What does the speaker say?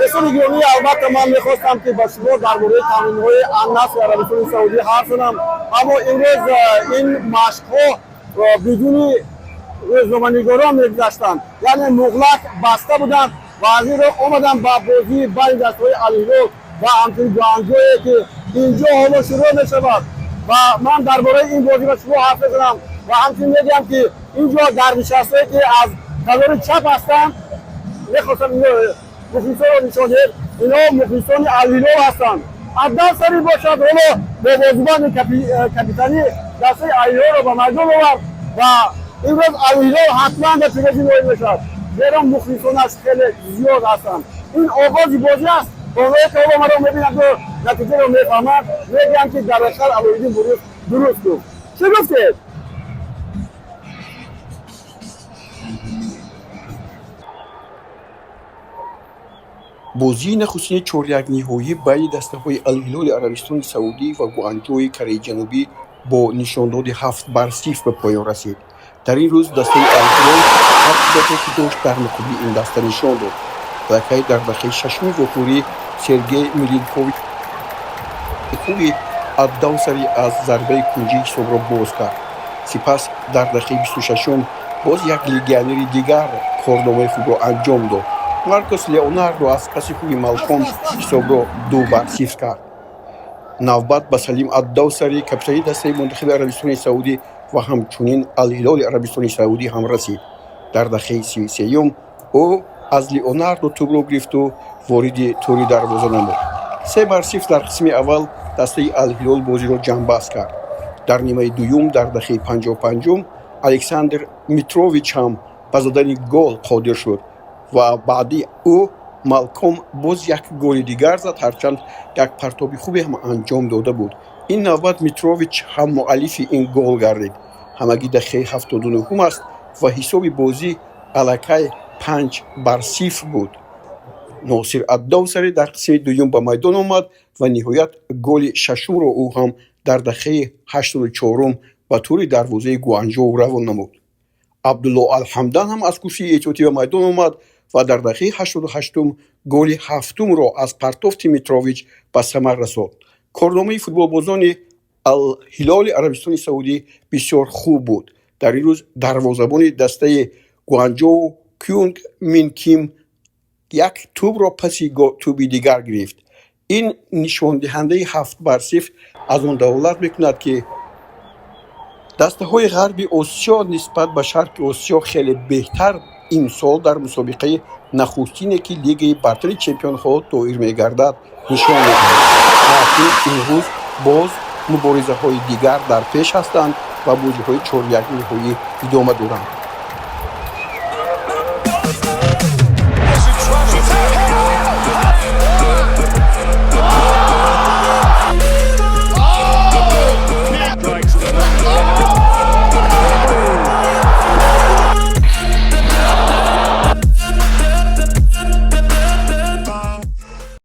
رسول گرامی، البته من میخواستم که با شما درباره تمرین‌های النصر عربستان سعودی حرف زنم، اما امروز این مشق‌ها بدون روزنامه‌نگاران می‌گذشتند، یعنی مغلق بسته بودند و از این رو آمدن با بازی بین دست‌های الهلال و همچنین گوانجویی که اینجا حالا شروع می‌شود و من درباره این بازی با شما حرف بزنم و همچنین میگم که اینجا دربیشت‌هایی که از طرف چپ هستند، می‌خواستم اینو مخلصان رو نشان دهید، اینا مخلصان الهلال هستند. از سری باشد حالا به بازیبان کاپیتانی دسته الهلال رو به میدان آورد و امروز الهلال حتما به پیروزی نائل میشود، زیرا مخلصانش خیلی زیاد هستند. این آغاز بازی است. اونایی که حالا مرا میبینند و نتیجه رو میفهمند میگن که در اخر علایالدین درست گفت. چه گفتید؟ بازی نخستین چهاریک نهایی بین دسته‌های الهلال عربستان سعودی و گوانجوی کره جنوبی با نشانداد 7-0 به پایان رسید. در این روز دسته الهلال افزایشی که داشت در مقابل این دسته نشان داد. لکه در دقیقه ششم وفوری سرگئی میلینکوویچ خوبی الدوسری از ضربه کنجی حساب را باز کرد. سپس در دقیقه 26 باز یک لگیونر دیگر کارنامه خوب را انجام داد. مارکوس لئوناردو از پس خوبی مالکوم حساب را 2-0 کرد. نوبت به سلیم الدوسری کاپیتان دسته منتخب عربستان سعودی و همچنین الهلال عربستان سعودی هم رسید. در دقیقه 33 او از لئوناردو توپ را گرفت و وارد توری دروازه نمود. 3-0 در قسم اول دسته الهلال بازی را جنببست کرد. در نیمه دوم در دقیقه 55 الکساندر میتروویچ هم به زدن گل قادر شد و بعدی او مالکوم باز یک گل دیگر زد، هرچند یک پرتابی خوبی هم انجام داده بود. این نوبت میتروویچ هم مؤلف این گل گردید. همگی دقیقه 79 است و حساب بازی الکی 5-0 بود. ناصر الدوسری در قسم دوم به میدان آمد و نهایت گل ششم را او هم در دقیقه 84 به طور دروازه گوانجو روان نمود. عبدالله الحمدان هم از کرسی احتیاطی به میدان آمد و در دقیقه 88 گل هفتم را از پرتافت میتروویچ به ثمر رساند. کارنامه فوتبالبازان الهلال عربستان سعودی بسیار خوب بود. در این روز دروازه‌بان دسته گوانجو کیونگ مین کیم یک توپ را پسی توپی دیگر گرفت. این نشان دهنده 7-0 از آن دلالت میکند که دسته های غربی آسیا نسبت به شرق آسیا خیلی بهتر این سال در مسابقه نخستینی که لیگ برتر چمپیون ها دایر میگردد نشان میدهد. این روز باز مبارزه های دیگر در پیش هستند و بازی های چهاریک نهایی ادامه دارند.